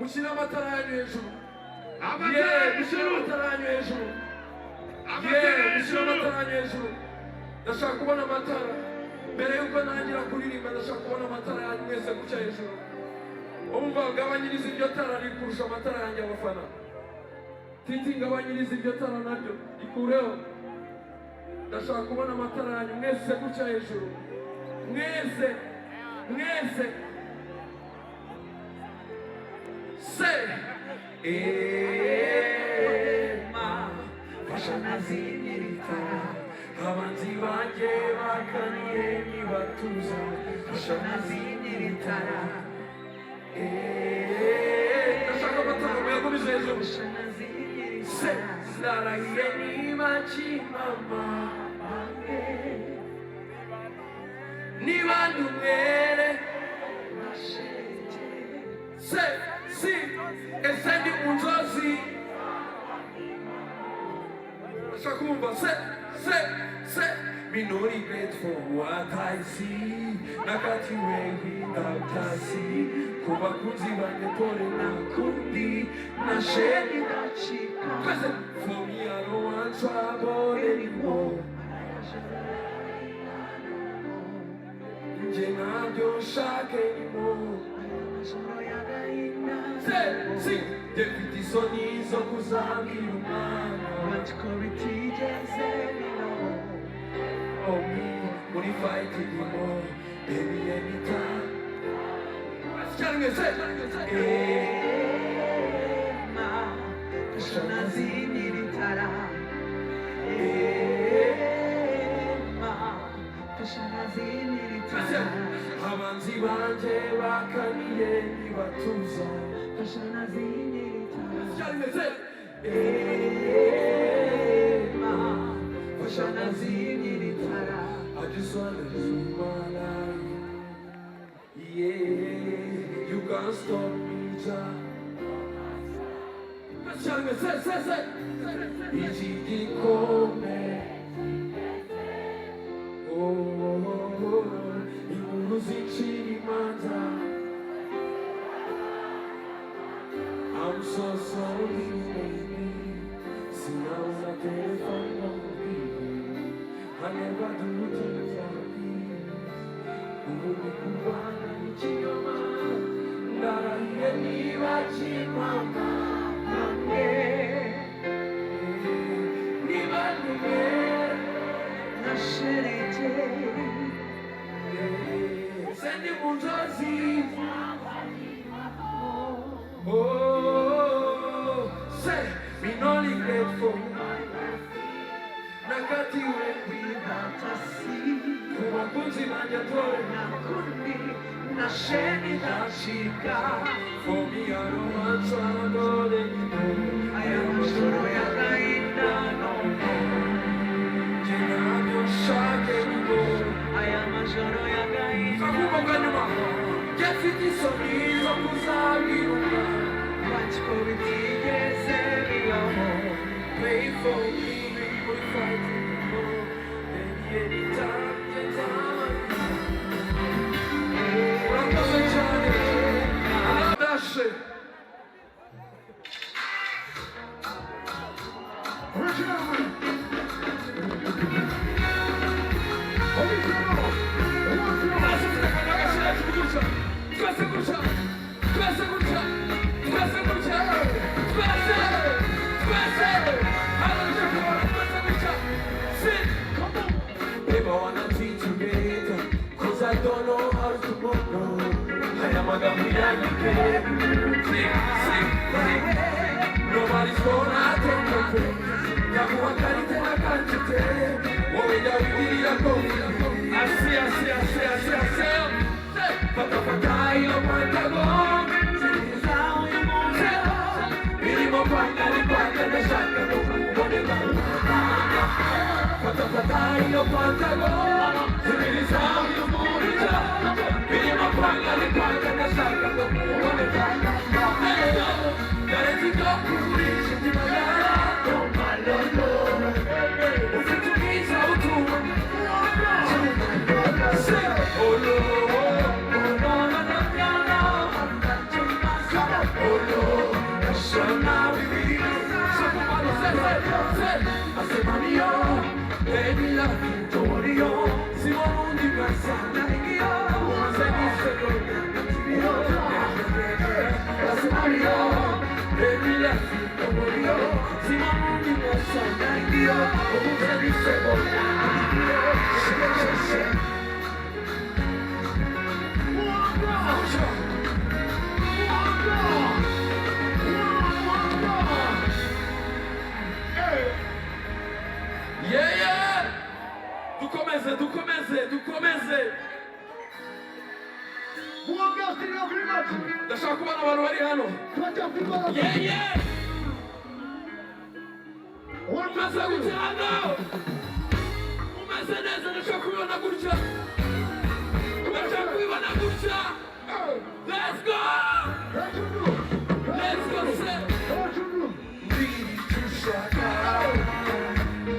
Mushyira amatara yanyu hejuru. Mushyira amatara yanyu hejuru. Mushyira amatara yanyu hejuru. Ndashaka kubona amatara. Mbere yuko ntangira kuririmba ndashaka kubona amatara yanyu mwese gutya hejuru. Umva gabanyiriza iryo tara rikurusha amatara yanjye abafana. Titi gabanyiriza iryo tara naryo ikureho. Ndashaka kubona amatara yanyu mwese gutya hejuru. Mwese. Say fasha nazinirita abanzi banjye bakaniye nibatuza fasha nazinirita ndashaka amatara muyagumize hejuru se narahiye nibakimama niba ndumwere se si esendi munzozi shakumba se me no regret for what I see nakati wengi ndakasi kuba kunzibanye pole na kundi na sheni na chika for me I don't want trouble anymore nje nabyo nshaka anymore si David isoni zo kuzambira umwana batikoritigeze oh me muri fight irimo baby anytime fasha nazinirita abanzi banjye bakaniye nibatuza fasha nazinirita fasha nazinirita I just wanna live my life you can't stop me iki gikombe inkuru zicira imanza I'm so sorry baby sinabona telefone nkubwire I never do things like this ubu ni kurwana n'ikinyoma ndarahiye niba kimama niba numera nashereke sendi mu nzozi say me no regret for nakati wengi natasi kubakunzi banje pole na kundi na sheni na shika for me I don't want trouble anymore I am sure ya kaina no Jenabyo shake anymore I am sure ya kaina Kakuba kanyuma Jefiti sonizo kuzabiruma Watchko vitigeze biyomo Pray for me, we fight anymore Baby anytime, Urakoze cyane Adashe I don't know how to move on. I am a Gambian, nobody's gonna take your place. Yakuwa karite na kanchite. Waweda wili ya kofi. Asia. Patapata ilo pantago. Zilizao ya monte. Ilimo panga ni panga na shaka kukumbone kama. Patapata ilo pantago. Zilizao ya monte. Ilimo panga ni panga na shaka kukumbone kama. Garanti kukurisha timagara. Ufitumiza utuma. dukomeze ndashaka kubona abantu bari hano umeze gutya hano umeze neza ndashaka kubibona gutya ndashaka kubibona gutya let's go say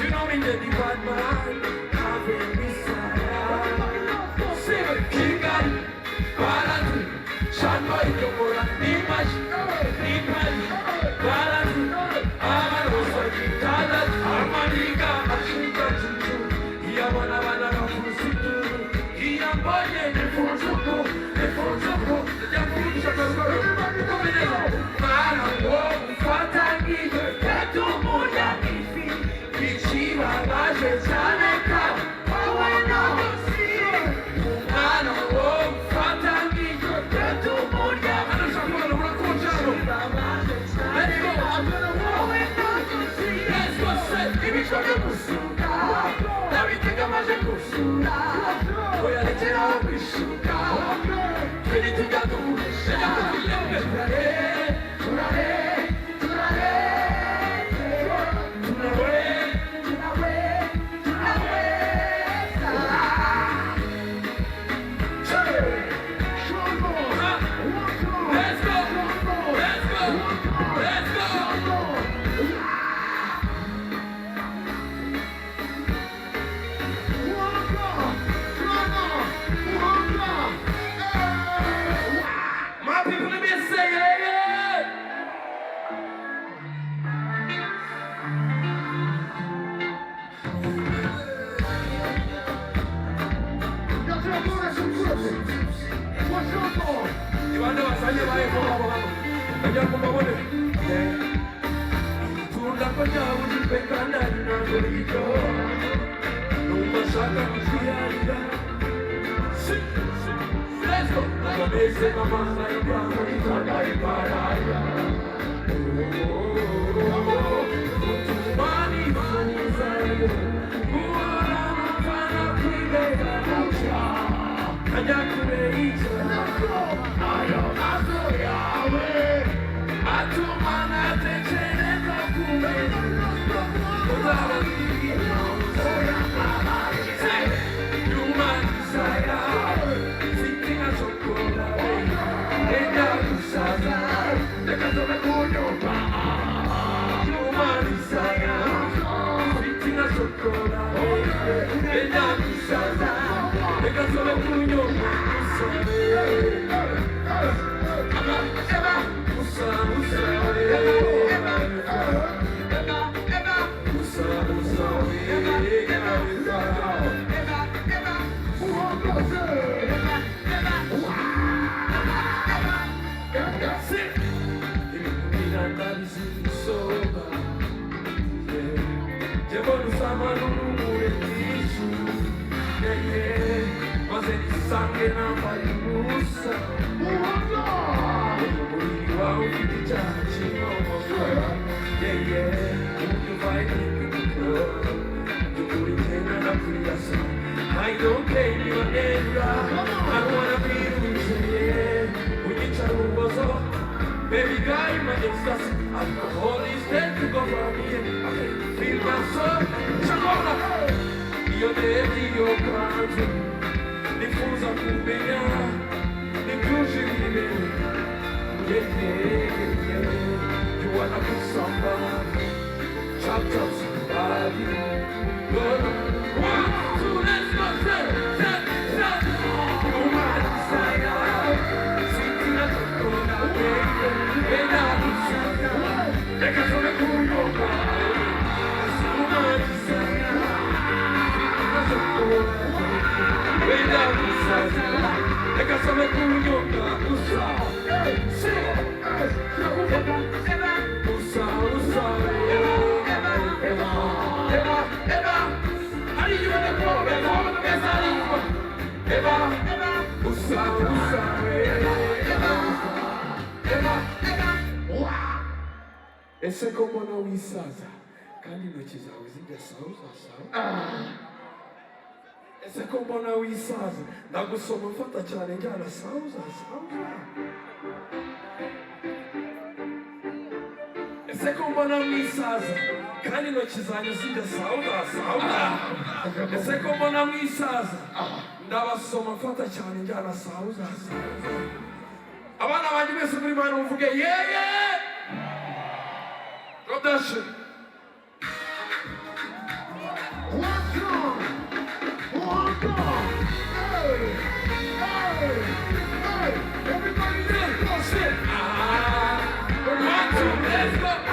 you know me the bad man having me say kigali balance shamba ikokora image balance amaroso kitala amaniga ashinga chuchu iyabona bana bafusitu iyambonye nifuzuko yakurisha kazoro kumeneza mara wo ufatangije katumuya ifi kichiba baje cyane ka wowe no siye mara wo ufatangije katumuya anashakora no kucharo let's go wowe no siye let's go say ibicho byo gusuka nabitega maje gusuka oya letera kwishuka kiri tujyado shaka kulembe turare I don't care your name, I wanna be with you, baby guy, my ecstasy, alcohol is dead to go from me, I can feel my soul, Chagona, io devi io canto, diffusa cubia, di cruci di me, yeah, you wanna be somebody, chopped up somebody, good. 1, 2, let's go, set, oh my desire, sweet as a cola, baby, the canzone curiosa, oh my desire, sweet as a cola, baby, the canzone curiosa, ese como no wisaza kandi intoki zawe zigasaza ese ko mbona wisaza ndagusoma mfata cyane njyana sauza. Ese ko mbona mwisaza kandi intoki zanjye zijya sauza. Ese ko mbona mwisaza ndabasoma mfata cyane njyana sauza. Abana banjye mwese muri Mana muvuge yeye. Production. Everybody, let's go. Let's go.